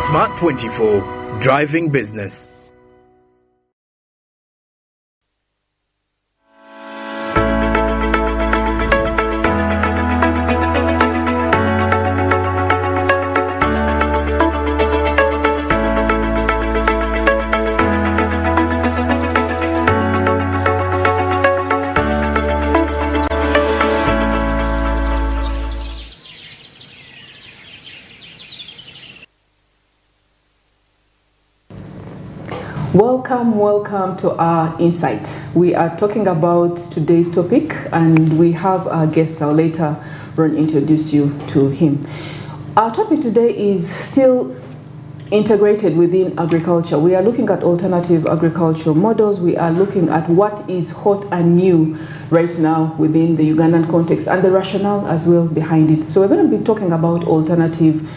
SMART24, driving business. Welcome to our Insight. We are talking about today's topic, and we have our guest. I'll later introduce you to him. Our topic today is still integrated within agriculture. We are looking at alternative agricultural models. We are looking at what is hot and new right now within the Ugandan context and the rationale as well behind it. So we're going to be talking about alternative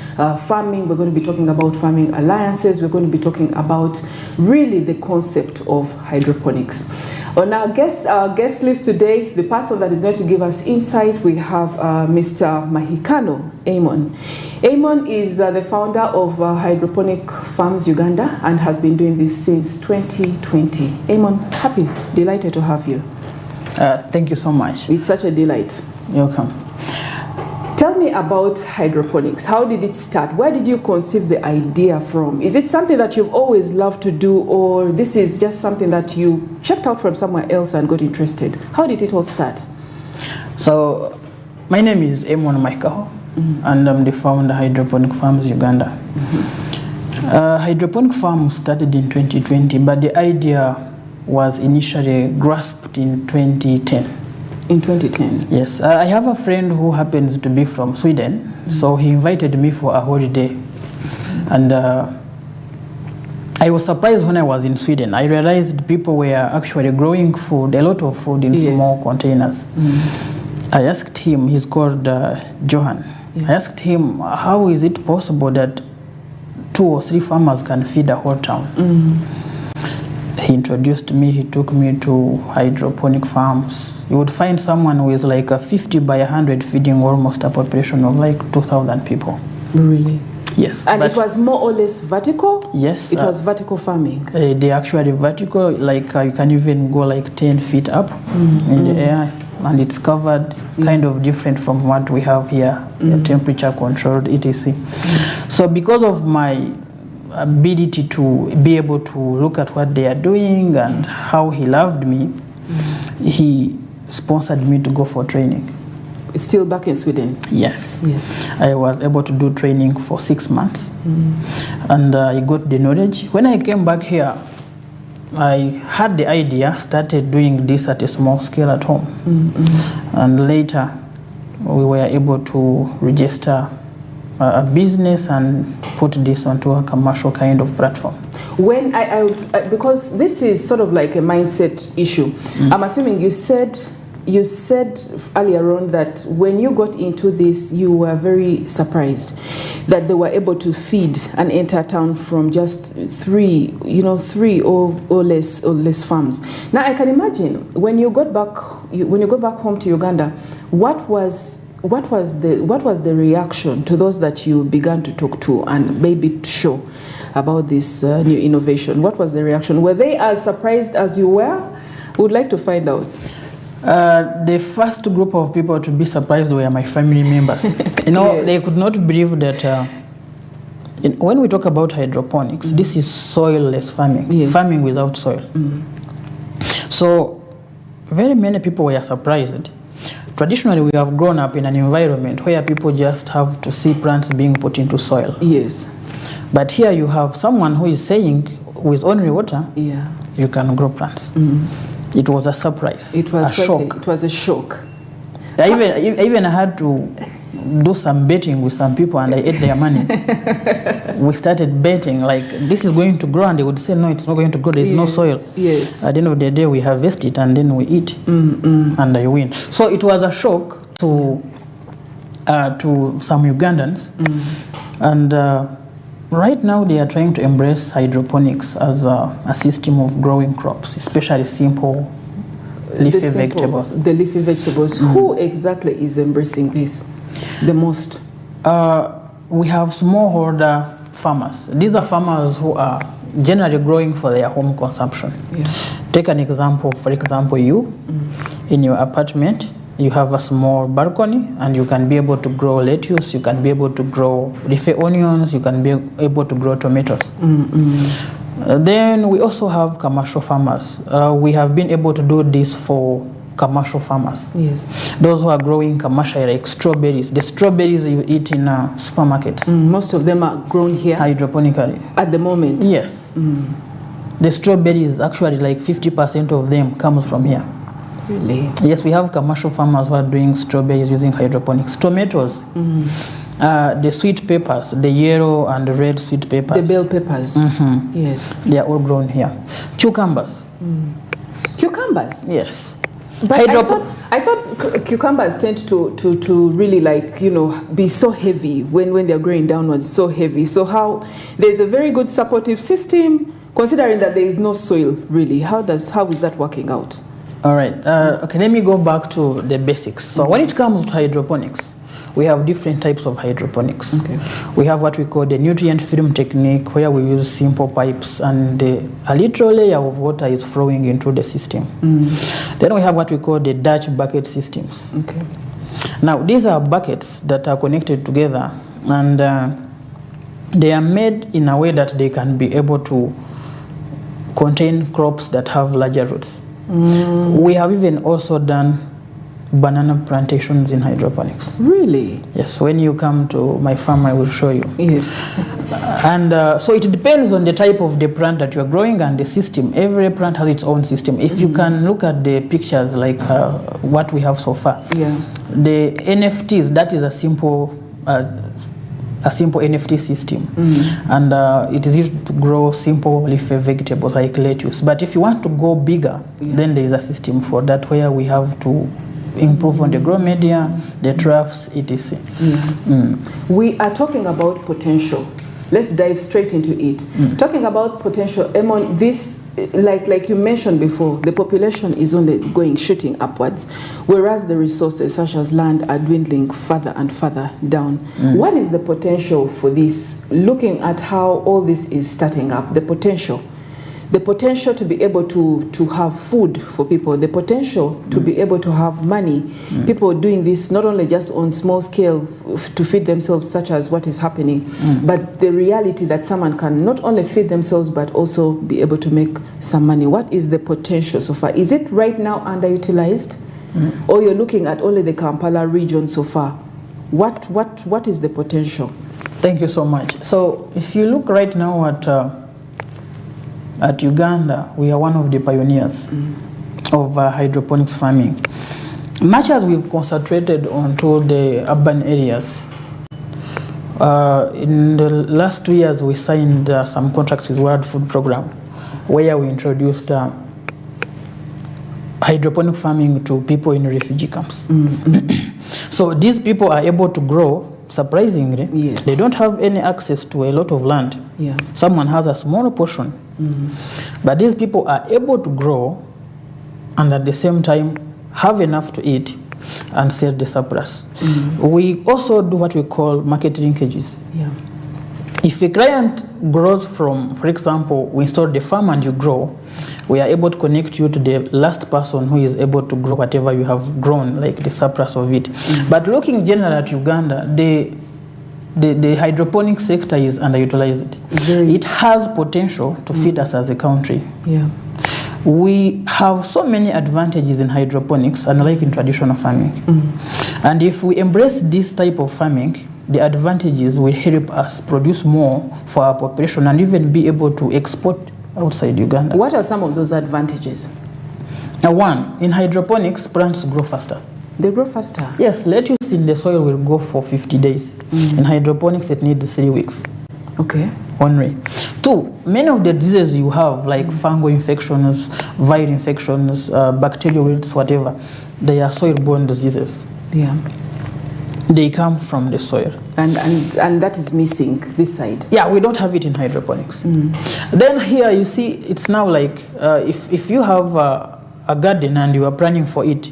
farming. We're going to be talking about farming alliances. We're going to be talking about really the concept of hydroponics. On our guest list today, the person that is going to give us insight, we have Mr. Mahikano Amon. Amon is the founder of Hydroponic Farms Uganda and has been doing this since 2020. Amon, delighted to have you. Thank you so much. It's such a delight. You're welcome. Tell me about hydroponics. How did it start? Where did you conceive the idea from? Is it something that you've always loved to do, or this is just something that you checked out from somewhere else and got interested? How did it all start? So, my name is Amon Mahikano, and I'm the founder of Hydroponic Farms Uganda. Hydroponic Farm started in 2020, but the idea was initially grasped in 2010. In 2010? Yes. I have a friend who happens to be from Sweden, so he invited me for a holiday. And I was surprised when I was in Sweden. I realized people were actually growing food, a lot of food in small containers. I asked him, he's called Johan. I asked him, how is it possible that 2 or 3 farmers can feed a whole town? He introduced me, he took me to hydroponic farms. You would find someone with like a 50 by 100 feeding almost a population of like 2,000 people. Really? Yes. And it was more or less vertical? Yes. It was vertical farming? They actually vertical, like you can even go like 10 feet up in the air, and it's covered, kind of different from what we have here, temperature controlled, etc. So because of my ability to be able to look at what they are doing and how he loved me, he sponsored me to go for training. It's still back in Sweden? Yes. Yes. I was able to do training for 6 months, and I got the knowledge. When I came back here, I had the idea, started doing this at a small scale at home, and later we were able to register a business and put this onto a commercial kind of platform. When because this is sort of like a mindset issue, I'm assuming you said earlier on that when you got into this, you were very surprised that they were able to feed an entire town from just 3 or less farms. Now I can imagine when you got back home to Uganda, what was the reaction to those that you began to talk to and maybe show about this new innovation? What was the reaction? Were they as surprised as you were? We would like to find out. The first group of people to be surprised were my family members. They could not believe that when we talk about hydroponics, this is soilless farming, farming without soil. So very many people were surprised. Traditionally, we have grown up in an environment where people just have to see plants being put into soil. Yes. But here you have someone who is saying, with only water, you can grow plants. It was a surprise. It was a shock. It was a shock. I even had to do some betting with some people, and I ate their money. We started betting, like, this is going to grow, and they would say, no, it's not going to grow, there's no soil. Yes. At the end of the day, we harvest it, and then we eat, and I win. So it was a shock to some Ugandans, and right now they are trying to embrace hydroponics as a system of growing crops, especially simple leafy vegetables. The leafy vegetables. Who exactly is embracing this the most? We have smallholder farmers. These are farmers who are generally growing for their home consumption. Yeah. Take an example, for example, you, in your apartment, you have a small balcony and you can be able to grow lettuce, you can be able to grow leafy onions, you can be able to grow tomatoes. Then we also have commercial farmers. We have been able to do this for commercial farmers. Yes. Those who are growing commercially, like strawberries. The strawberries you eat in supermarkets. Most of them are grown here? Hydroponically. At the moment? Yes. The strawberries, actually like 50% of them comes from here. Really? Yes, we have commercial farmers who are doing strawberries using hydroponics. Tomatoes, the sweet peppers, the yellow and the red sweet peppers. The bell peppers? Yes. They are all grown here. Cucumbers. Cucumbers? Yes. But I thought cucumbers tend to really, like, you know, be so heavy when they're growing downwards, so heavy. So how, there's a very good supportive system, considering that there is no soil, really. How is that working out? All right. Okay, let me go back to the basics. So when it comes to hydroponics, we have different types of hydroponics. Okay. We have what we call the nutrient film technique, where we use simple pipes and a little layer of water is flowing into the system. Then we have what we call the Dutch bucket systems. Okay. Now, these are buckets that are connected together, and they are made in a way that they can be able to contain crops that have larger roots. We have even also done banana plantations in hydroponics. Really? Yes, when you come to my farm, I will show you. Yes. And so it depends on the type of the plant that you are growing and the system. Every plant has its own system. If you can look at the pictures, like what we have so far, the NFTs, that is a simple NFT system, and it is used to grow simple leafy vegetables like lettuce. But if you want to go bigger, then there is a system for that, where we have to improve on the grow media, the troughs, etc. We are talking about potential. Let's dive straight into it. Talking about potential, Emon, this, like you mentioned before, the population is only shooting upwards, whereas the resources such as land are dwindling further and further down. What is the potential for this? Looking at how all this is starting up, the potential to be able to have food for people, the potential to be able to have money, people doing this not only just on small scale to feed themselves, such as what is happening, but the reality that someone can not only feed themselves but also be able to make some money. What is the potential so far? Is it right now underutilized? Or you're looking at only the Kampala region so far? What is the potential? Thank you so much. So if you look right now at Uganda, we are one of the pioneers of hydroponics farming. Much as we've concentrated onto the urban areas, in the last 2 years we signed some contracts with World Food Program, where we introduced hydroponic farming to people in refugee camps. So these people are able to grow. Surprisingly, they don't have any access to a lot of land. Someone has a small portion. But these people are able to grow and at the same time have enough to eat and sell the surplus. We also do what we call market linkages. If a client grows from, for example, we install the farm and you grow, we are able to connect you to the last person who is able to grow whatever you have grown, like the surplus of it. But looking generally at Uganda, the hydroponic sector is underutilized. It has potential to feed us as a country. We have so many advantages in hydroponics, unlike in traditional farming. And if we embrace this type of farming, the advantages will help us produce more for our population and even be able to export outside Uganda. What are some of those advantages? Now, one, in hydroponics, plants grow faster. They grow faster? Yes, lettuce in the soil will go for 50 days. In hydroponics, it needs 3 weeks. Okay. Only. Two, many of the diseases you have, like fungal infections, viral infections, bacterial wilts, whatever, they are soil-borne diseases. They come from the soil. And that is missing this side? Yeah, we don't have it in hydroponics. Then here you see, it's now like, if you have a garden and you are planning for it,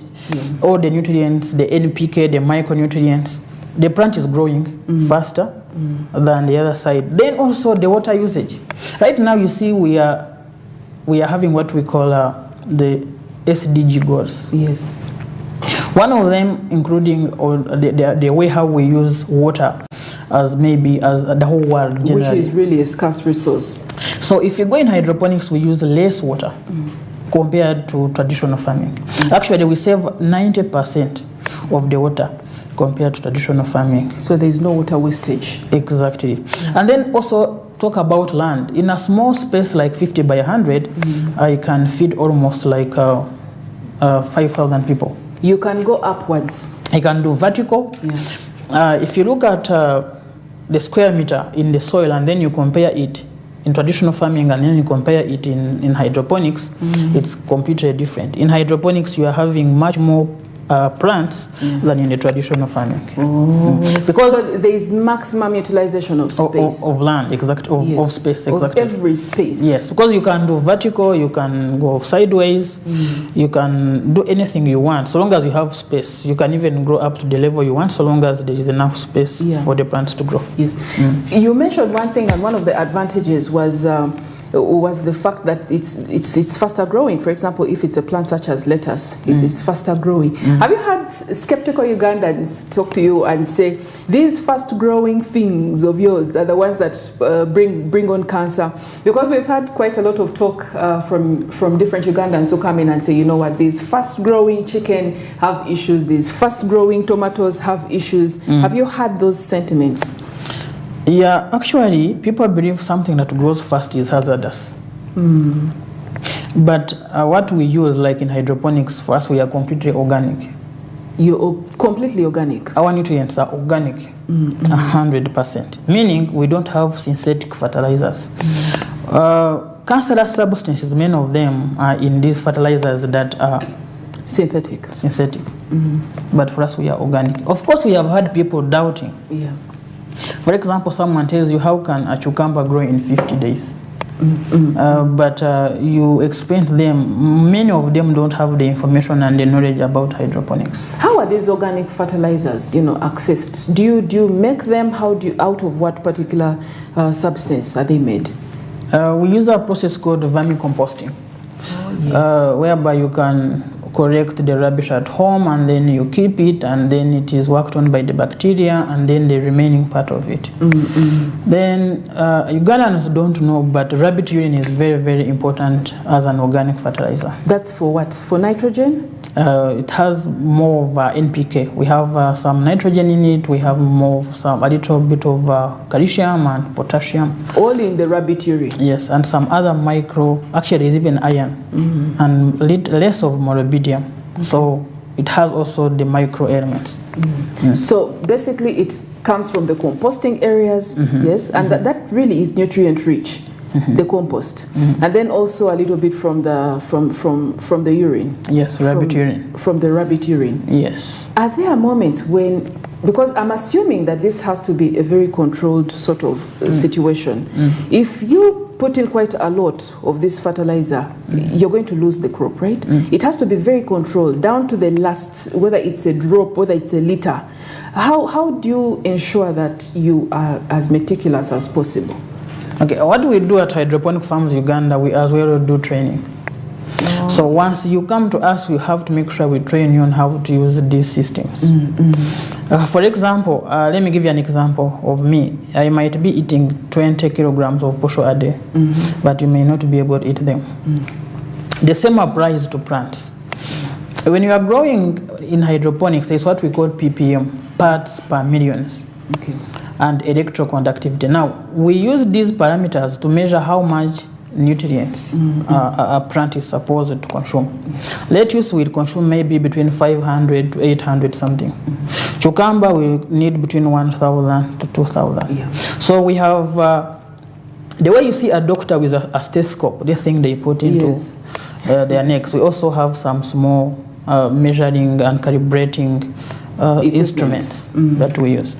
all the nutrients, the NPK, the micronutrients, the plant is growing faster than the other side. Then also the water usage. Right now you see we are having what we call the SDG goals. Yes. One of them including the way how we use water as the whole world generally. Which is really a scarce resource. So if you go in hydroponics, we use less water compared to traditional farming. Actually, we save 90% of the water compared to traditional farming. So there is no water wastage. Exactly. And then also talk about land. In a small space like 50 by 100, I can feed almost like 5,000 people. You can go upwards. I can do vertical. Yeah. If you look at the square meter in the soil and then you compare it in traditional farming and then you compare it in hydroponics, it's completely different. In hydroponics, you are having much more plants than in the traditional farming. Because so there is maximum utilization of space. Of land, exactly, of space, exactly. Of every space. Yes, because you can do vertical, you can go sideways, you can do anything you want, so long as you have space. You can even grow up to the level you want, so long as there is enough space for the plants to grow. Yes. You mentioned one thing, and one of the advantages was the fact that it's faster growing. For example, if it's a plant such as lettuce, it's faster growing. Have you had skeptical Ugandans talk to you and say, these fast growing things of yours are the ones that bring on cancer? Because we've had quite a lot of talk from different Ugandans who come in and say, you know what, these fast growing chicken have issues, these fast growing tomatoes have issues. Have you had those sentiments? Yeah, actually, people believe something that grows fast is hazardous. But what we use, like in hydroponics, for us, we are completely organic. You're completely organic? Our nutrients are organic, 100%. Meaning, we don't have synthetic fertilizers. Cancerous substances, many of them are in these fertilizers that are synthetic. But for us, we are organic. Of course, we have had people doubting. Yeah. For example, someone tells you, how can a cucumber grow in 50 days? But you explain to them, many of them don't have the information and the knowledge about hydroponics. How are these organic fertilizers, accessed? Do you make them? Out of what particular substance are they made? We use a process called vermicomposting, whereby you can correct the rubbish at home and then you keep it and then it is worked on by the bacteria and then the remaining part of it. Then Ugandans don't know, but rabbit urine is very, very important as an organic fertilizer. That's for what? For nitrogen? It has more of NPK. We have some nitrogen in it, we have a little bit of calcium and potassium. All in the rabbit urine? Yes, and some other actually there's even iron and less of molybdenum. So it has also the micro elements. So basically it comes from the composting areas, yes, and that really is nutrient rich, the compost, and then also a little bit from the urine. Yes, rabbit urine. From the rabbit urine. Yes. Are there moments when, because I'm assuming that this has to be a very controlled sort of situation, if you put in quite a lot of this fertilizer, you're going to lose the crop, right? It has to be very controlled, down to the last, whether it's a drop, whether it's a liter. How do you ensure that you are as meticulous as possible? Okay, what we do at Hydroponic Farms Uganda, we as well do training. So once you come to us, we have to make sure we train you on how to use these systems. For example, let me give you an example of me. I might be eating 20 kilograms of posho a day, but you may not be able to eat them. The same applies to plants. When you are growing in hydroponics, there's what we call ppm, parts per millions, and electroconductivity. Now, we use these parameters to measure how much nutrients a plant is supposed to consume. Lettuce will consume maybe between 500 to 800 something. Cucumber will need between 1,000 to 2,000. So we have the way you see a doctor with a stethoscope, this thing they put into their necks. We also have some small measuring and calibrating instruments that we use.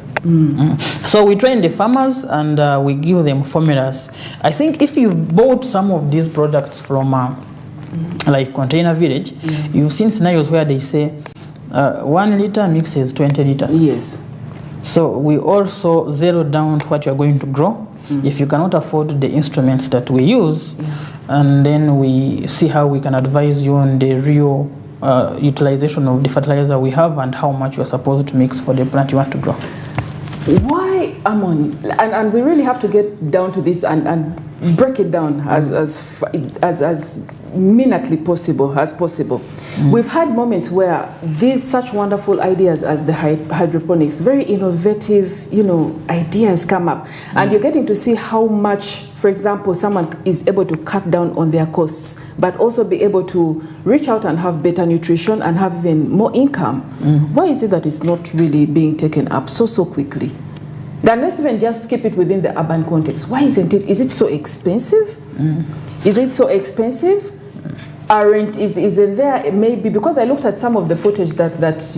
So we train the farmers and we give them formulas. I think if you bought some of these products from like Container Village, you've seen scenarios where they say 1 liter mixes 20 liters. Yes. So we also zero down what you're going to grow. If you cannot afford the instruments that we use, and then we see how we can advise you on the real utilization of the fertilizer we have and how much you're supposed to mix for the plant you want to grow. Why, Amon, and we really have to get down to this and break it down as minutely possible as possible. We've had moments where these such wonderful ideas as the hydroponics, very innovative, ideas come up, and you're getting to see how much, for example, someone is able to cut down on their costs, but also be able to reach out and have better nutrition and have even more income. Why is it that it's not really being taken up so quickly? Then let's even just keep it within the urban context. Why isn't it? Is it so expensive? Is it so expensive? Isn't there maybe, because I looked at some of the footage that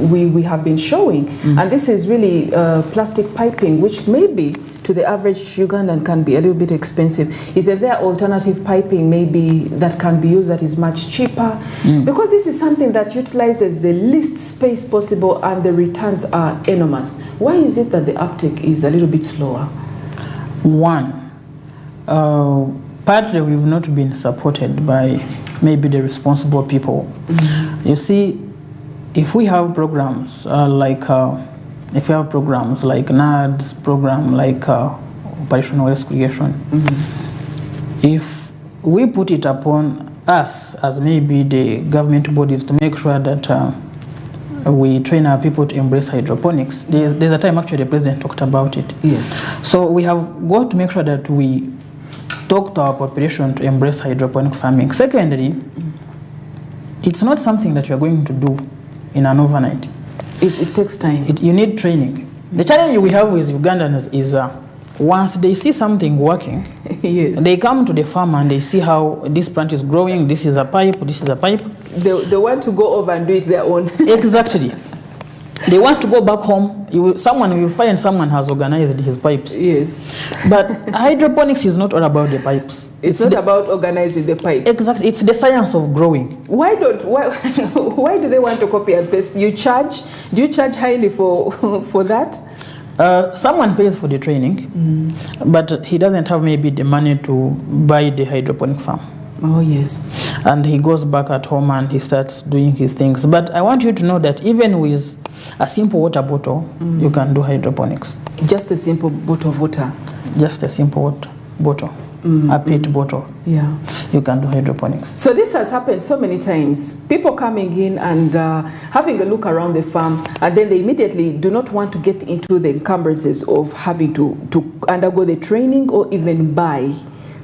we have been showing, and this is really plastic piping, which maybe to the average Ugandan can be a little bit expensive. Is there alternative piping maybe that can be used that is much cheaper? Because this is something that utilizes the least space possible and the returns are enormous. Why is it that the uptake is a little bit slower? One, partly we've not been supported by maybe the responsible people. You see, if we have programs like NAD's program, like operational waste creation, if we put it upon us as maybe the government bodies to make sure that we train our people to embrace hydroponics, there's a time actually the president talked about it. Yes. So we have got to make sure that we talk to our population to embrace hydroponic farming. Secondly, it's not something that you're going to do in an overnight. It takes time. You need training. The challenge we have with Ugandans is once they see something working, yes, they come to the farm and they see how this plant is growing, this is a pipe, this is a pipe. They want to go over and do it their own. Exactly. They want to go back home. You will find someone has organized his pipes. Yes. But hydroponics is not all about the pipes. It's not about organizing the pipes. Exactly. It's the science of growing. Why do they want to copy and paste? Do you charge highly for that? Someone pays for the training, but he doesn't have maybe the money to buy the hydroponic farm. Oh, yes. And he goes back at home and he starts doing his things. But I want you to know that even with a simple water bottle, you can do hydroponics. Just a simple bottle of water? Just a simple water bottle, a PET bottle. Yeah. You can do hydroponics. So this has happened so many times. People coming in and having a look around the farm, and then they immediately do not want to get into the encumbrances of having to undergo the training or even buy.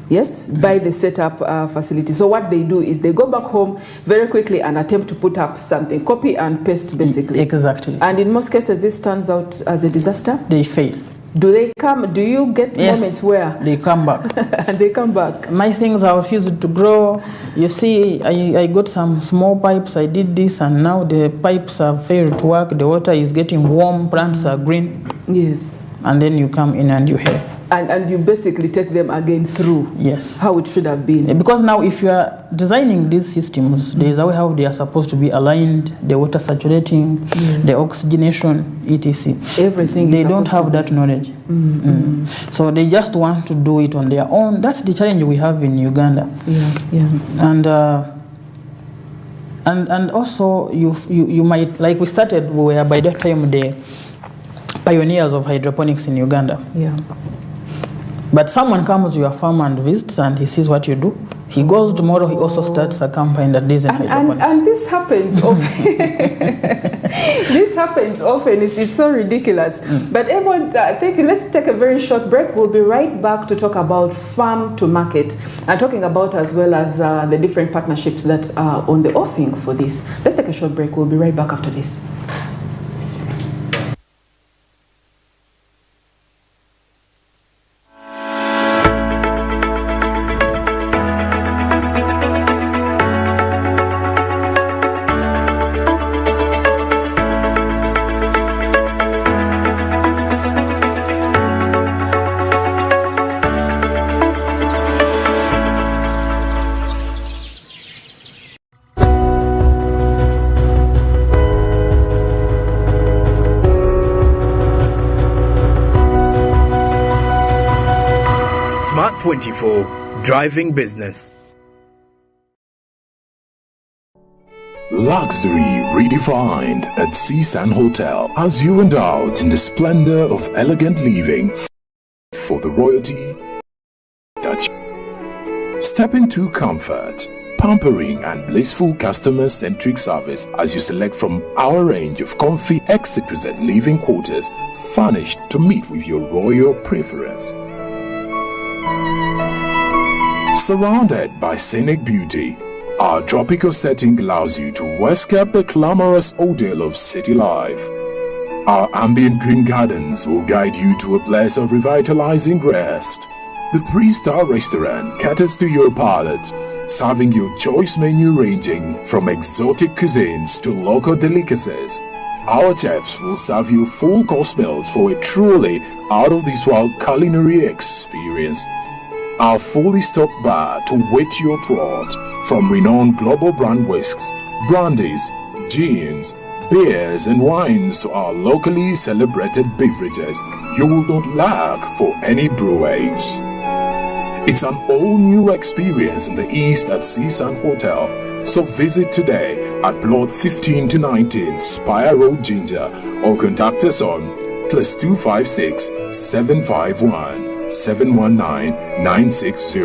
Yes, by the setup facility. So what they do is they go back home very quickly and attempt to put up something, copy and paste basically. Exactly. And in most cases, this turns out as a disaster. They fail. Do you get moments where? They come back. And they come back. My things are refused to grow. You see, I got some small pipes, I did this, and now the pipes have failed to work. The water is getting warm, plants are green. Yes. And then you come in and you help. And you basically take them again through how it should have been. Because now if you are designing these systems, there is a way how they are supposed to be aligned, the water saturating, the oxygenation, etc. Everything they don't have that knowledge. So they just want to do it on their own. That's the challenge we have in Uganda. And also you might, like we started, we were by that time the pioneers of hydroponics in Uganda. But someone comes to your farm and visits and he sees what you do. He goes tomorrow, he also starts a campaign that is in hydroponics. And this happens often. This happens often. It's so ridiculous. But everyone, I think let's take a very short break. We'll be right back to talk about farm to market and talking about as well as the different partnerships that are on the offing for this. Let's take a short break. We'll be right back after this. SMART24 Driving Business. Luxury redefined at Seasan Hotel as you indulge in the splendor of elegant living for the royalty that you step into comfort, pampering and blissful customer-centric service as you select from our range of comfy, exquisite living quarters furnished to meet with your royal preference. Surrounded by scenic beauty, our tropical setting allows you to escape the glamorous ordeal of city life. Our ambient green gardens will guide you to a place of revitalizing rest. The 3-star restaurant caters to your palate, serving your choice menu ranging from exotic cuisines to local delicacies. Our chefs will serve you full-course meals for a truly out-of-this-world culinary experience. Our fully stocked bar to whet your throat, from renowned global brand whisks, brandies, gins, beers and wines to our locally celebrated beverages, you will not lack for any brewage. It's an all-new experience in the East at Seasan Hotel, so visit today at Plot 15 to 19 Spire Road, Ginger, or contact us on +256 751 719 960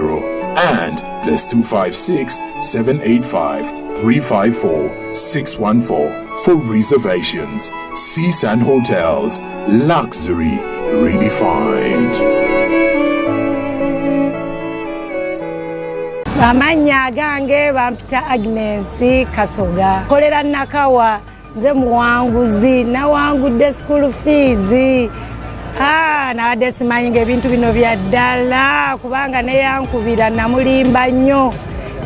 and +256 785 354 614 for reservations. Seasan Hotels, luxury redefined. Amanya gange bampita Agnes Kasoga. Kolera nakawa nze muwanguzi nawangudde school fees. Na simanyi ng'ebintu bino bya ddala kubanga neyankubira namulimba nnyo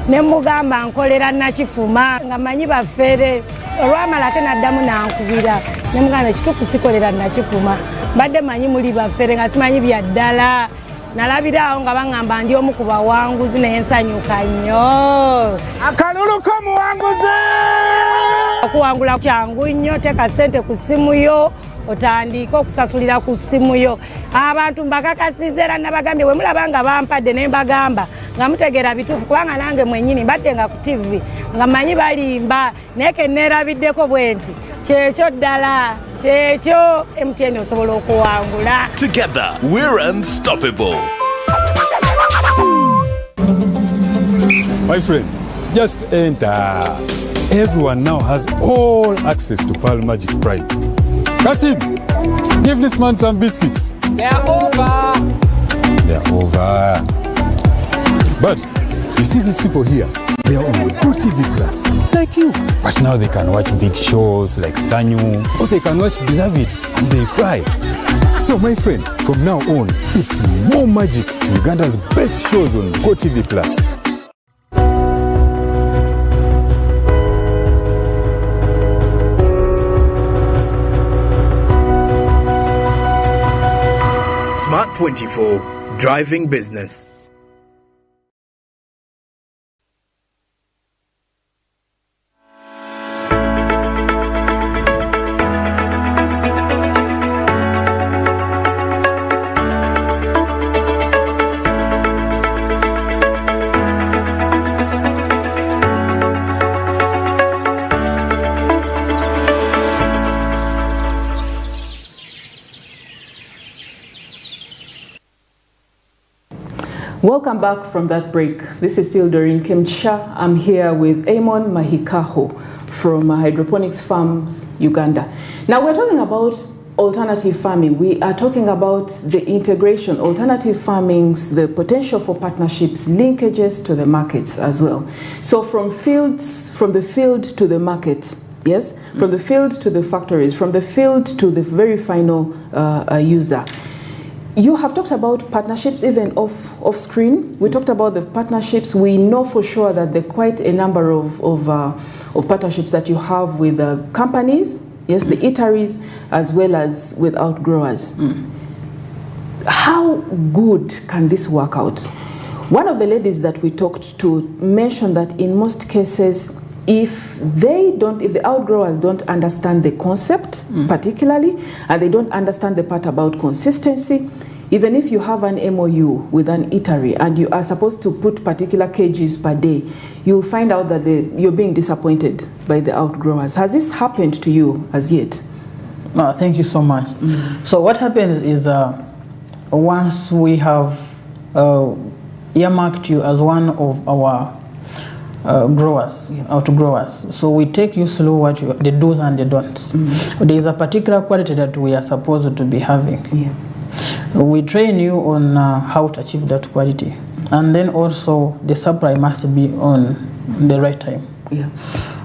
ne mugamba nkolera nakifuma nga manyi bafere olwamala ate naddamu nankubira ne mugamba ekituufu sikolera nakifuma mbadde manyi muli bafere nga simanyi bya ddala nalabirawo nga baŋŋamba ndi omu ku bawanguzi naye nsanyuka nnyo. Akalulu k'omuwanguzi! Okuwangula kyangu nnyo, teeka ssente ku ssimu yo otandika okusasulira ku ssimu yo. Abantu mbakakasiza era nabagambye bwe mulaba nga bampadde ne mbagamba nga mutegeera bituufu kubanga nange mwennyini mbadde nga ku TV nga manyi balimba naye ke neerabiddeko bwe nti kyekyo ddala kyekyo MTN osobola okuwangula. Together we're unstoppable. My friend, just enter. Everyone now has all access to Pearl Magic Prime. Kasim, give this man some biscuits. They're over. They're over. But you see these people here, they are on Go TV class, like you. But now they can watch big shows like Sanyu, or they can watch Beloved and they cry. So my friend, from now on, it's more magic to Uganda's best shows on Go TV class. SMART24 Driving Business. Welcome back from that break. This is still Doreen Kemcha. I'm here with Amon Mahikaho from Hydroponics Farms Uganda. Now we're talking about alternative farming. We are talking about the integration, alternative farmings, the potential for partnerships, linkages to the markets as well. So from the field to the market, yes? From the field to the factories, from the field to the very final user. You have talked about partnerships even off screen. We talked about the partnerships. We know for sure that there are quite a number of partnerships that you have with companies, yes, the eateries, as well as with outgrowers. How good can this work out? One of the ladies that we talked to mentioned that in most cases, if the outgrowers don't understand the concept particularly, and they don't understand the part about consistency, even if you have an MOU with an eatery and you are supposed to put particular kgs per day, you'll find out that you're being disappointed by the outgrowers. Has this happened to you as yet? Thank you so much. So what happens is once we have earmarked you as one of our growers, outgrowers. So we take you through the do's and the don'ts. There is a particular quality that we are supposed to be having. We train you on how to achieve that quality. And then also the supply must be on the right time.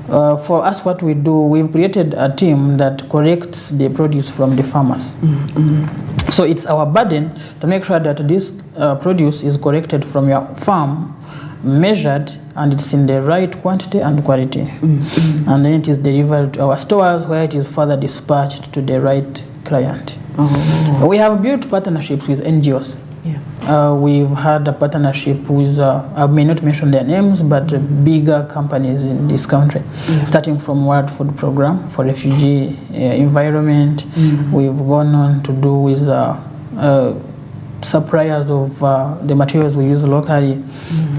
For us, what we do, we've created a team that collects the produce from the farmers. So it's our burden to make sure that this produce is collected from your farm, measured, and it's in the right quantity and quality. And then it is delivered to our stores, where it is further dispatched to the right client. We have built partnerships with NGOs. We've had a partnership with, I may not mention their names, but bigger companies in this country, starting from World Food Program for refugee environment. We've gone on to do with suppliers of the materials we use locally.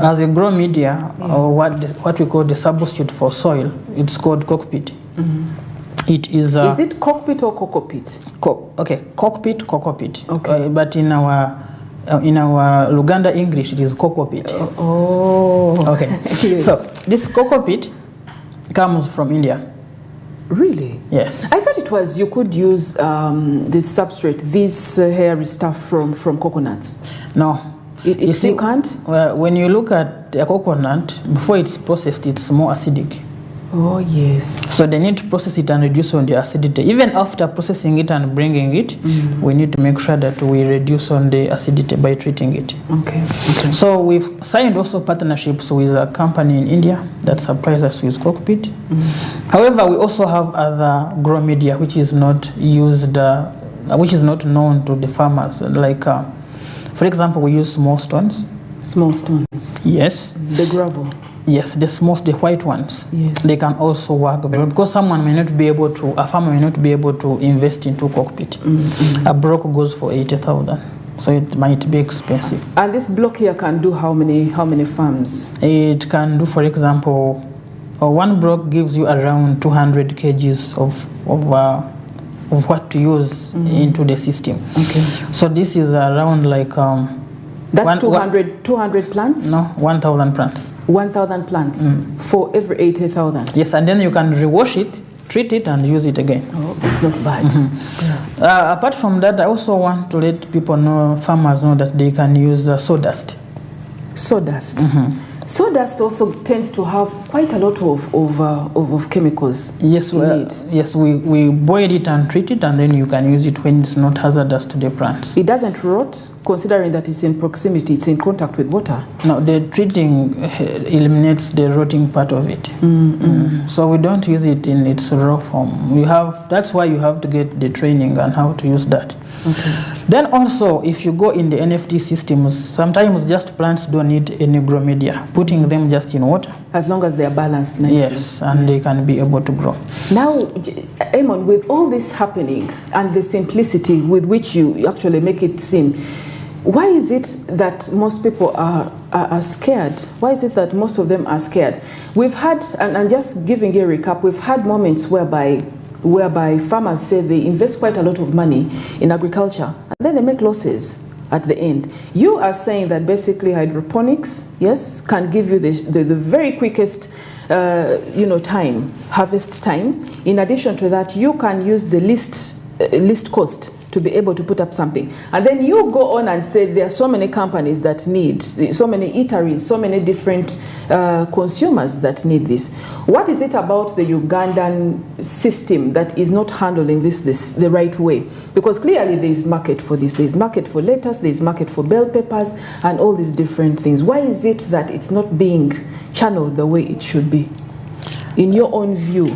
As a grow media, or what we call the substitute for soil, it's called cockpit. It is it cockpit or cockpit? Okay, cockpit, cockpit. Okay. But in our Luganda English, it is cockpit. Okay. Yes. So this cockpit comes from India. Really? Yes. I thought it was you could use the substrate, this hairy stuff from coconuts. No. You can't? When you look at a coconut, before it's processed, it's more acidic. Oh, yes. So they need to process it and reduce on the acidity. Even after processing it and bringing it, we need to make sure that we reduce on the acidity by treating it. Okay. So we've signed also partnerships with a company in India that supplies us with cockpit. However, we also have other grow media which is not used, which is not known to the farmers. Like, for example, we use small stones. Small stones? Yes. The gravel? Yes, the white ones. Yes. They can also work very well, because someone may not be able to, a farmer may not be able to invest into cockpit. A block goes for 80,000, so it might be expensive. And this block here can do how many farms? It can do, for example, one block gives you around 200 kgs of what to use into the system. Okay. So this is around like that's 200 plants? No, 1,000 plants. 1,000 plants for every 80,000. Yes, and then you can rewash it, treat it, and use it again. Oh, that's not bad. Apart from that, I also want to let people know, farmers know, that they can use sawdust. Sawdust. Sawdust also tends to have quite a lot of chemicals. Yes, yes, we boil it and treat it, and then you can use it when it's not hazardous to the plants. It doesn't rot, considering that it's in proximity, it's in contact with water. No, the treating eliminates the rotting part of it. So we don't use it in its raw form. That's why you have to get the training on how to use that. Okay. Then also, if you go in the NFT systems, sometimes just plants don't need any grow media, putting them just in water. As long as they are balanced nicely. Yes, and they can be able to grow. Now, Eamon, with all this happening and the simplicity with which you actually make it seem, why is it that most people are scared? Why is it that most of them are scared? We've had, and just giving you a recap, we've had moments whereby farmers say they invest quite a lot of money in agriculture and then they make losses at the end. You are saying that basically hydroponics, yes, can give you the very quickest harvest time. In addition to that, you can use the least cost to be able to put up something. And then you go on and say there are so many companies that need, so many eateries, so many different consumers that need this. What is it about the Ugandan system that is not handling this the right way? Because clearly there is market for this. There is market for lettuce, there is market for bell peppers, and all these different things. Why is it that it's not being channeled the way it should be, in your own view?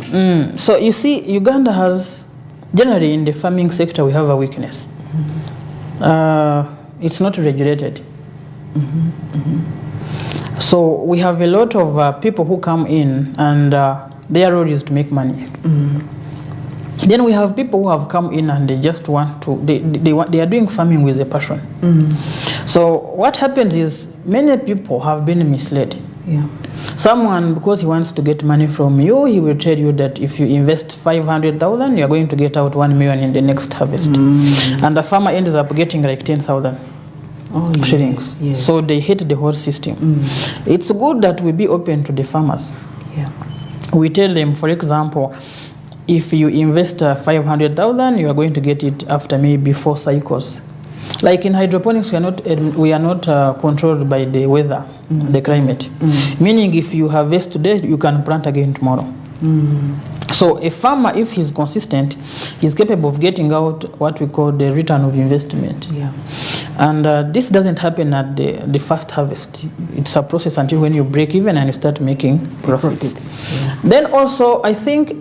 So you see, Uganda has, generally in the farming sector, we have a weakness. It's not regulated. So we have a lot of people who come in and their role is to make money. Then we have people who have come in and they just want to, they are doing farming with a passion. So what happens is many people have been misled. Yeah. Someone, because he wants to get money from you, he will tell you that if you invest 500,000, you are going to get out 1 million in the next harvest. And the farmer ends up getting like 10,000 shillings. Yes. So they hate the whole system. It's good that we be open to the farmers. Yeah. We tell them, for example, if you invest 500,000, you are going to get it after maybe 4 cycles. Like in hydroponics, we are not controlled by the weather, the climate. Meaning, if you harvest today, you can plant again tomorrow. So a farmer, if he's consistent, he's capable of getting out what we call the return of investment. Yeah. And this doesn't happen at the first harvest. It's a process until when you break even and you start making profits. Yeah. Then also, I think,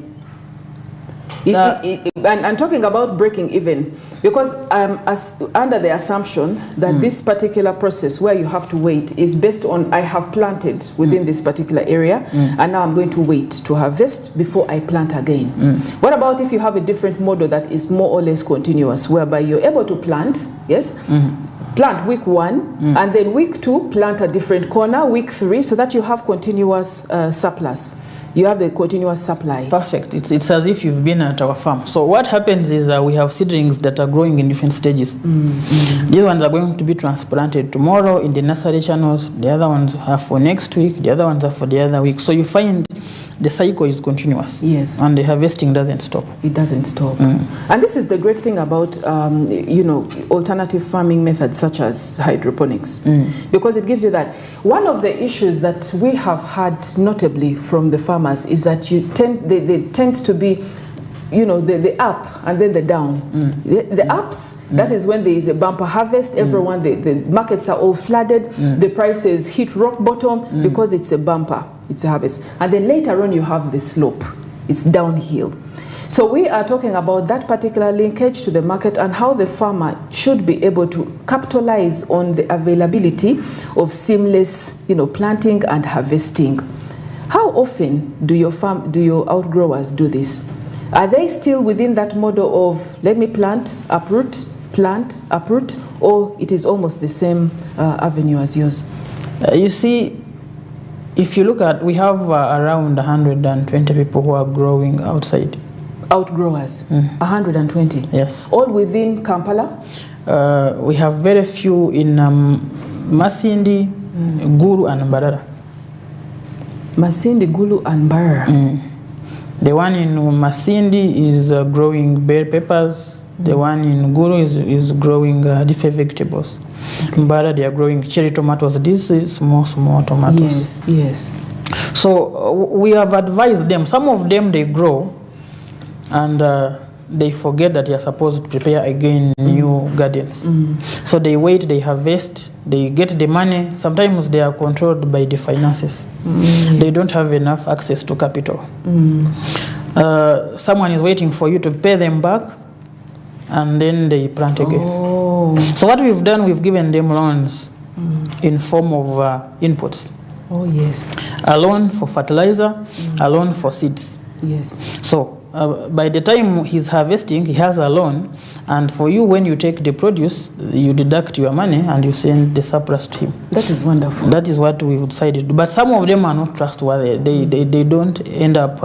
and talking about breaking even, because under the assumption that this particular process where you have to wait is based on I have planted within this particular area and now I'm going to wait to harvest before I plant again. What about if you have a different model that is more or less continuous, whereby you're able to plant, yes, plant week 1 and then week 2 plant a different corner, week 3, so that you have continuous surplus. You have a continuous supply. Perfect. It's as if you've been at our farm. So what happens is we have seedlings that are growing in different stages. These ones are going to be transplanted tomorrow in the nursery channels. The other ones are for next week. The other ones are for the other week. So you find the cycle is continuous. Yes. And the harvesting doesn't stop. It doesn't stop. And this is the great thing about, you know, alternative farming methods such as hydroponics. Because it gives you that. One of the issues that we have had notably from the farmers is that they tend to be, you know, the up and then the down. The ups, that is when there is a bumper harvest, everyone, the markets are all flooded, the prices hit rock bottom because it's a bumper, it's a harvest. And then later on you have the slope, it's downhill. So we are talking about that particular linkage to the market and how the farmer should be able to capitalize on the availability of seamless, you know, planting and harvesting. How often do your outgrowers do this? Are they still within that model of let me plant, uproot, or it is almost the same avenue as yours? You see, if you look at, we have around 120 people who are growing outside. Outgrowers, 120? Yes. All within Kampala? We have very few in Masindi, Guru and Mbarara. Masindi, Gulu and Mbarara. The one in Masindi is growing bell peppers. The one in Guru is growing different vegetables. Mbarara, they are growing cherry tomatoes. This is small tomatoes. Yes, yes. So we have advised them. Some of them they grow and they forget that they are supposed to prepare again new gardens. So they wait, they harvest, they get the money. Sometimes they are controlled by the finances. They don't have enough access to capital. Someone is waiting for you to pay them back and then they plant again. So what we've done, we've given them loans in form of inputs. Oh yes. A loan for fertilizer, a loan for seeds. Yes. So by the time he's harvesting, he has a loan, and for you, when you take the produce, you deduct your money and you send the surplus to him. That is wonderful. That is what we've decided. But some of them are not trustworthy. They don't end up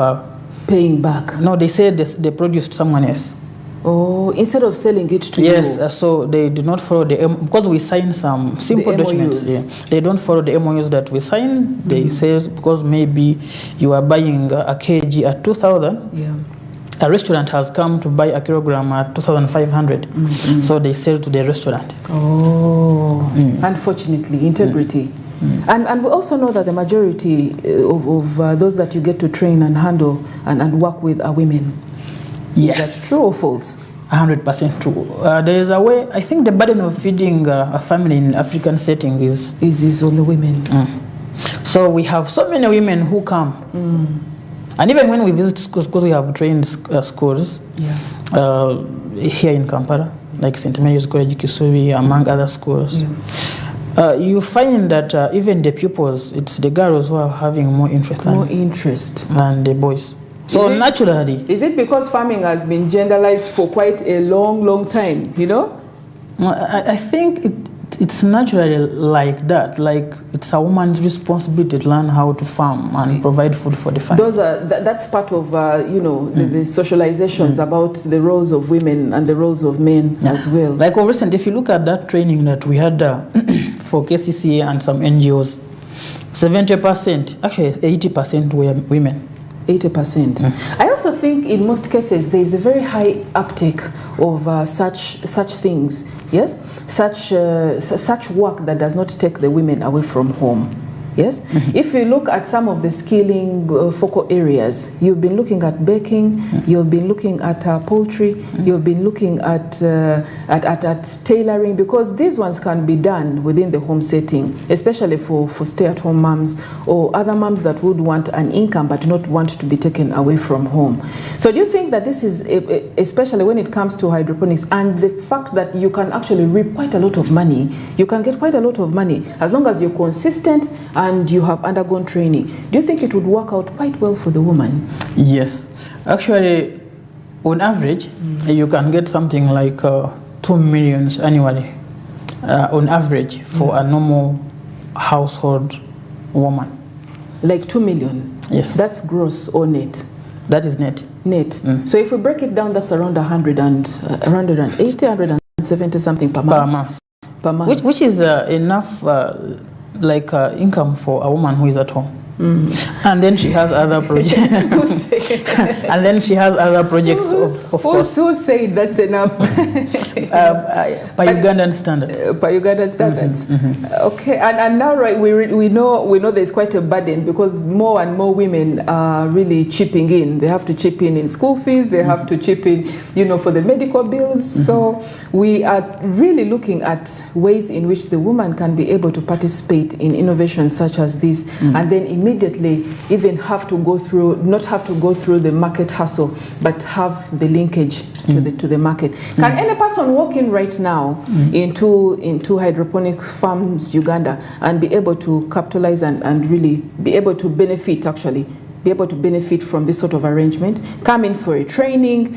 paying back. No, they say they produced someone else. Oh, instead of selling it to you. Yes, so they do not follow because we sign some simple documents. Yeah. They don't follow the MOUs that we sign. They say because maybe you are buying a kg at 2,000. Yeah. A restaurant has come to buy a kilogram at 2,500. So they sell to the restaurant. Oh, unfortunately, integrity. And we also know that the majority of those that you get to train and handle and work with are women. Yes. Is that true or false? 100% true. There is a way, I think the burden of feeding a family in African setting is on the women. So we have so many women who come. And even when we visit schools, because we have trained schools here in Kampala, like St. Mary's College, Kisubi, among other schools, you find that even the pupils, it's the girls who are having more interest than the boys. So naturally. Is it because farming has been genderized for quite a long time, you know? I think it's naturally like that. Like it's a woman's responsibility to learn how to farm and provide food for the family. That's part of, you know, the socializations about the roles of women and the roles of men as well. Like recently, if you look at that training that we had for KCCA and some NGOs, 70%, actually 80% were women. 80%. I also think in most cases there is a very high uptake of such things, yes, such work that does not take the women away from home. Yes, if you look at some of the skilling focal areas, you've been looking at baking, you've been looking at poultry, you've been looking at tailoring, because these ones can be done within the home setting, especially for stay-at-home moms or other moms that would want an income but do not want to be taken away from home. So do you think that this is, especially when it comes to hydroponics and the fact that you can actually reap quite a lot of money, you can get quite a lot of money as long as you're consistent and you have undergone training. Do you think it would work out quite well for the woman? Yes. Actually, on average, you can get something like 2 million annually, on average, for a normal household woman. Like 2 million? Yes. That's gross or net? That is net. Net. So if we break it down, that's around 180, 170 something per month. Per month. Which is enough like income for a woman who is at home. And then she has other projects. And then she has other projects of course. Who said that's enough? By Ugandan standards. By Ugandan standards. Okay, and now right, we know there's quite a burden because more and more women are really chipping in. They have to chip in school fees. They have to chip in, you know, for the medical bills. So we are really looking at ways in which the woman can be able to participate in innovations such as this, and then immediately even have to go through, not have to go through the market hustle, but have the linkage to the market. Can any person walk in right now into Hydroponic Farms Uganda and be able to capitalize and really be able to benefit, be able to benefit from this sort of arrangement, come in for a training,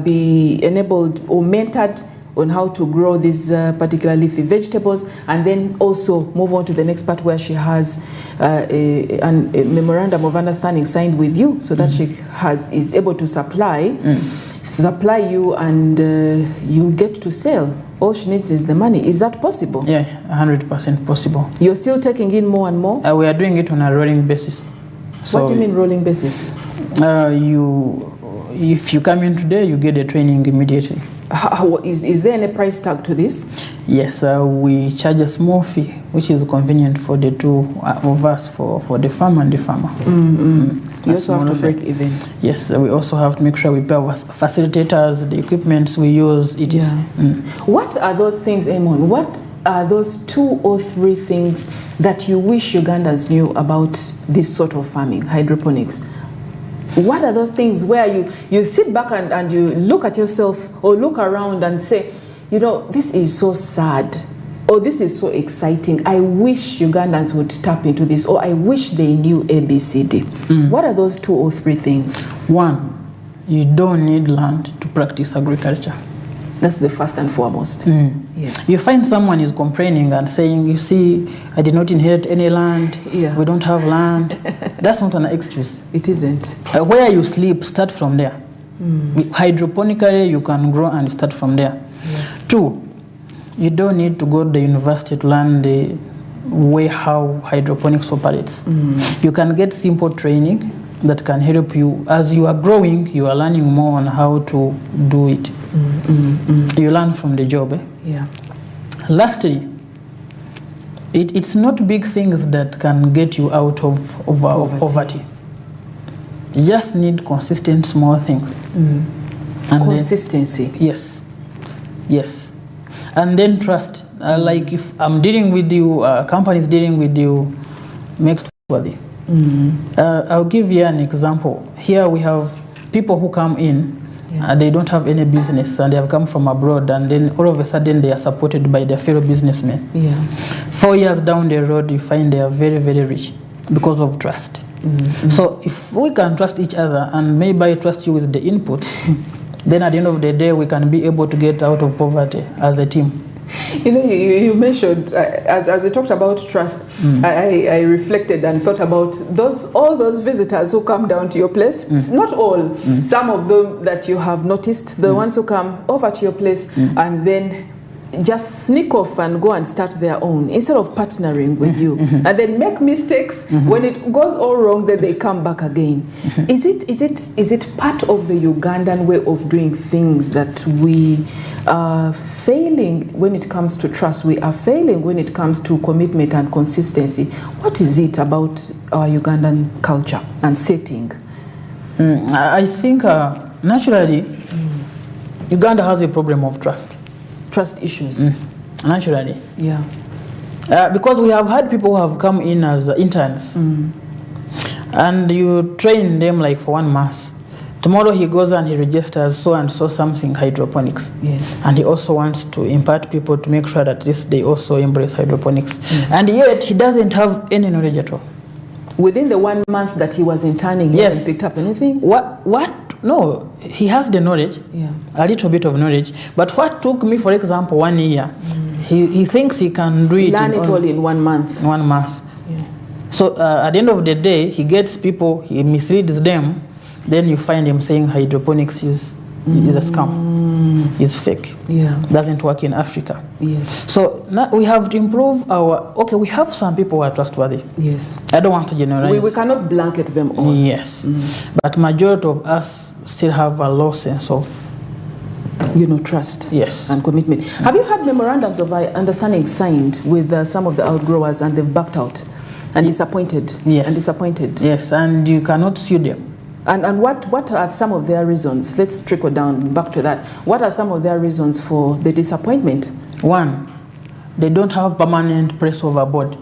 be enabled or mentored on how to grow these particular leafy vegetables, and then also move on to the next part where she has a memorandum of understanding signed with you, so that she is able to supply you, and you get to sell. All she needs is the money. Is that possible? Yeah, 100% possible. You're still taking in more and more? We are doing it on a rolling basis. So what do you mean rolling basis? If you come in today, you get the training immediately. Is there any price tag to this? Yes, we charge a small fee, which is convenient for the two of us, for the farmer and the farmer. You also have to break even. Yes, we also have to make sure we pay our facilitators, the equipment we use, etc. What are those things, Amon? What are those 2 or 3 things that you wish Ugandans knew about this sort of farming, hydroponics? What are those things where you sit back and you look at yourself or look around and say, you know, this is so sad, or this is so exciting, I wish Ugandans would tap into this, or I wish they knew ABCD. What are those 2 or 3 things? 1, you don't need land to practice agriculture. That's the first and foremost. Yes. You find someone is complaining and saying, you see, I did not inherit any land, we don't have land. That's not an excuse. It isn't. Where you sleep, start from there. Hydroponically, you can grow and start from there. 2, you don't need to go to the university to learn the way how hydroponics operates. You can get simple training that can help you. As you are growing, you are learning more on how to do it. You learn from the job. Lastly, it's not big things that can get you out of poverty. You just need consistent small things. And consistency. Yes. And then trust. Like if I'm dealing with you, companies dealing with you, make it worthy. I'll give you an example. Here we have people who come in, they don't have any business, and they have come from abroad, and then all of a sudden they are supported by their fellow businessmen. 4 years down the road, you find they are very, very rich because of trust. So if we can trust each other, and maybe I trust you with the inputs, then at the end of the day, we can be able to get out of poverty as a team. You know, you mentioned, as you talked about trust, I reflected and thought about all those visitors who come down to your place. Not all, some of them that you have noticed, the ones who come over to your place and then just sneak off and go and start their own instead of partnering with you, and then make mistakes. When it goes all wrong, then they come back again. Is it part of the Ugandan way of doing things that we are failing when it comes to trust? We are failing when it comes to commitment and consistency. What is it about our Ugandan culture and setting? I think naturally Uganda has a problem of trust issues. Naturally. Yeah. Because we have had people who have come in as interns, and you train them like for 1 month. Tomorrow he goes and he registers so and so something hydroponics. Yes. And he also wants to impart people to make sure that they also embrace hydroponics. And yet he doesn't have any knowledge at all. Within the 1 month that he was interning, he hasn't picked up anything? What? No, he has the knowledge, a little bit of knowledge. But what took me, for example, 1 year, he thinks he can do it. Learn it all in 1 month. 1 month. Yeah. So at the end of the day, he gets people, he misleads them. Then you find him saying hydroponics is a scam, it's fake. Yeah. Doesn't work in Africa. Yes. So now we have to improve we have some people who are trustworthy. Yes. I don't want to generalize. We cannot blanket them all. Yes. But majority of us still have a low sense of trust. Yes. And commitment. Have you had memorandums of understanding signed with some of the outgrowers and they've backed out and disappointed? Yes. And disappointed. Yes, and you cannot sue them. And what are some of their reasons? Let's trickle down back to that. What are some of their reasons for the disappointment? One, they don't have permanent press overboard.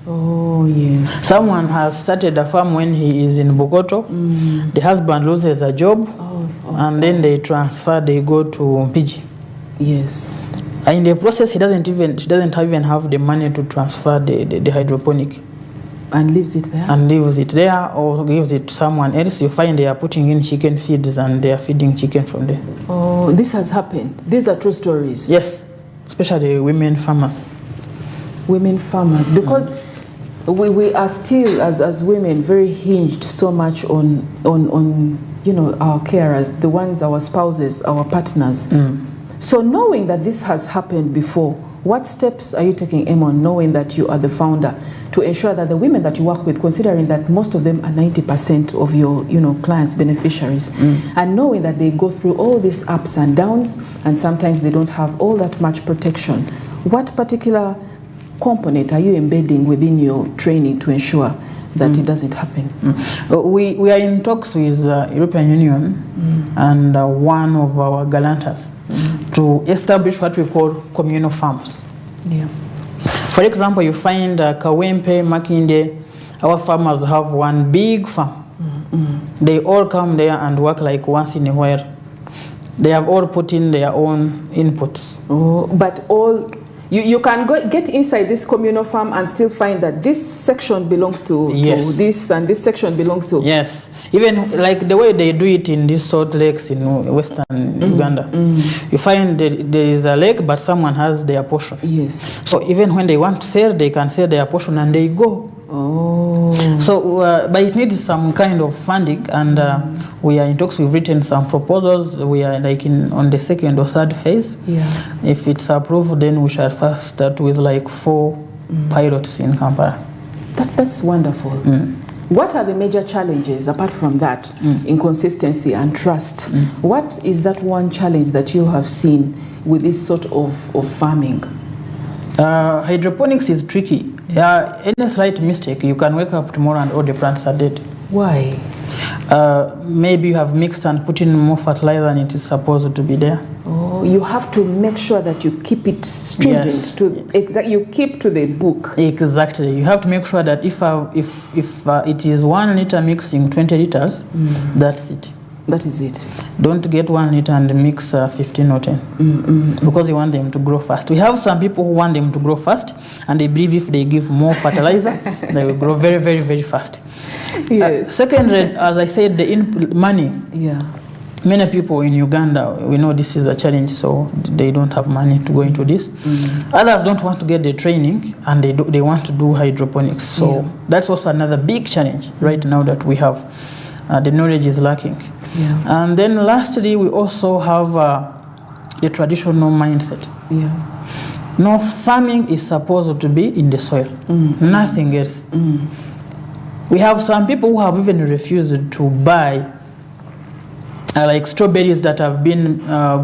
Oh, yes. Someone has started a farm when he is in Bukoto. The husband loses a job, and then they transfer, they go to Mpiji. Yes. And in the process, she doesn't even have the money to transfer the hydroponic. And leaves it there? And leaves it there or gives it to someone else. You find they are putting in chicken feeds and they are feeding chicken from there. Oh, this has happened. These are true stories. Yes, especially women farmers. Women farmers, because we are still, as women, very hinged so much on our carers, the ones, our spouses, our partners. So knowing that this has happened before, what steps are you taking, Emon, knowing that you are the founder, to ensure that the women that you work with, considering that most of them are 90% of your clients, beneficiaries, and knowing that they go through all these ups and downs, and sometimes they don't have all that much protection, what particular component are you embedding within your training to ensure that it doesn't happen? We are in talks with European Union and one of our guarantors to establish what we call communal farms. Yeah. For example, you find Kawempe, Makinde, our farmers have one big farm. They all come there and work like once in a while. They have all put in their own inputs. Oh, but you can get inside this communal farm and still find that this section belongs to this and this section belongs to... Yes. Even like the way they do it in these salt lakes in western Uganda. You find that there is a lake, but someone has their portion. Yes. So even when they want to sell, they can sell their portion and they go. Oh. So, but it needs some kind of funding, and we are in talks. We've written some proposals. We are like on the second or third phase. Yeah. If it's approved, then we shall first start with like 4 pilots in Kampala. That's wonderful. What are the major challenges apart from that, inconsistency and trust? What is that one challenge that you have seen with this sort of farming? Hydroponics is tricky. Any slight mistake, you can wake up tomorrow and all the plants are dead. Why? Maybe you have mixed and put in more fertilizer than it is supposed to be there. Oh, you have to make sure that you keep it stringent. Yes. You keep to the book. Exactly. You have to make sure that if it is 1 liter mixing 20 liters, that's it. That is it. Don't get 1 liter and mix 15 or 10 because you want them to grow fast. We have some people who want them to grow fast, and they believe if they give more fertilizer, they will grow very, very, very fast. Yes. Secondly, as I said, the input money. Yeah. Many people in Uganda, we know this is a challenge, so they don't have money to go into this. Others don't want to get the training, and they want to do hydroponics. So that's also another big challenge right now that we have. The knowledge is lacking. Yeah. And then lastly, we also have the traditional mindset. Yeah. No, farming is supposed to be in the soil, nothing else. We have some people who have even refused to buy like strawberries that have been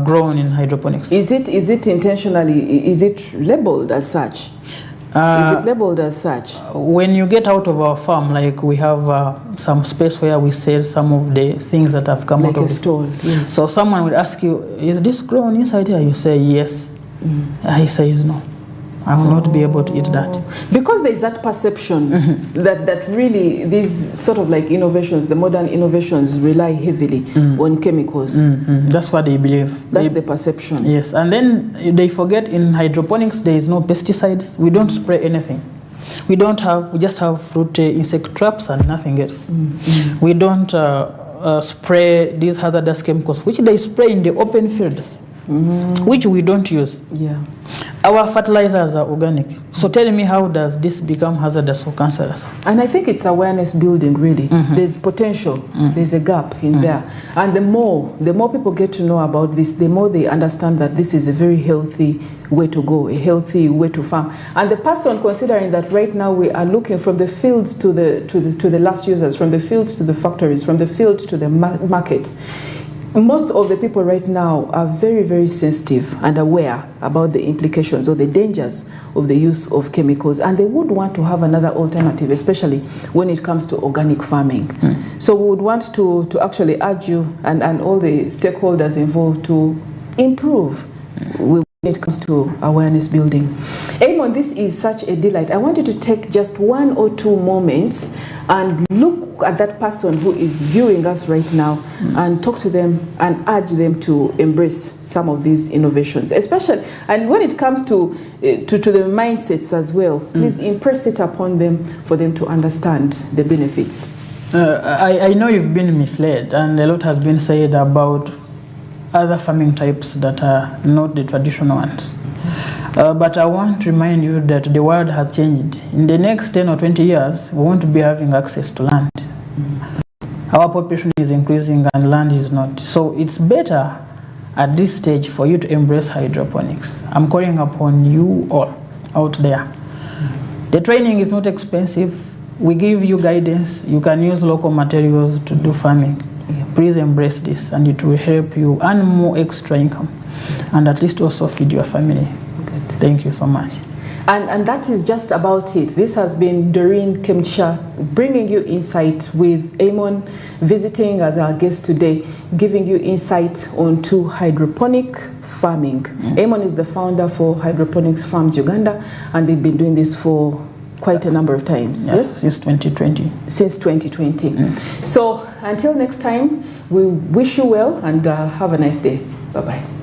grown in hydroponics. Is it intentionally, is it labeled as such? Is it labeled as such? When you get out of our farm, like we have some space where we sell some of the things that have come like out of a stall, yes. So someone would ask you, is this grown inside here? You say yes. He says no. I will not be able to eat that. Because there is that perception that really these sort of like innovations, the modern innovations rely heavily on chemicals. That's what they believe. That's the perception. Yes, and then they forget in hydroponics there is no pesticides. We don't spray anything. We just have fruit insect traps and nothing else. We don't spray these hazardous chemicals, which they spray in the open fields, which we don't use. Yeah. Our fertilizers are organic. So tell me, how does this become hazardous or cancerous? And I think it's awareness building, really. There's potential. There's a gap in there. And the more people get to know about this, the more they understand that this is a very healthy way to go, a healthy way to farm. And the person considering that right now we are looking from the fields to the last users, from the fields to the factories, from the field to the market. Most of the people right now are very, very sensitive and aware about the implications or the dangers of the use of chemicals, and they would want to have another alternative, especially when it comes to organic farming. So we would want to actually urge you and all the stakeholders involved to improve when it comes to awareness building. Eamon, this is such a delight. I want you to take just 1 or 2 moments and look at that person who is viewing us right now and talk to them and urge them to embrace some of these innovations, especially, and when it comes to the mindsets as well, please impress it upon them for them to understand the benefits. I know you've been misled, and a lot has been said about other farming types that are not the traditional ones. But I want to remind you that the world has changed. In the next 10 or 20 years, we want to be having access to land. Our population is increasing and land is not. So it's better at this stage for you to embrace hydroponics. I'm calling upon you all out there. The training is not expensive. We give you guidance. You can use local materials to do farming. Please embrace this, and it will help you earn more extra income and at least also feed your family. Thank you so much. And that is just about it. This has been Doreen Kemcha bringing you insight with Eamon visiting as our guest today, giving you insight onto hydroponic farming. Eamon is the founder for Hydroponics Farms Uganda, and they've been doing this for quite a number of times. Yes? Since 2020. Since 2020. So until next time, we wish you well and have a nice day. Bye-bye.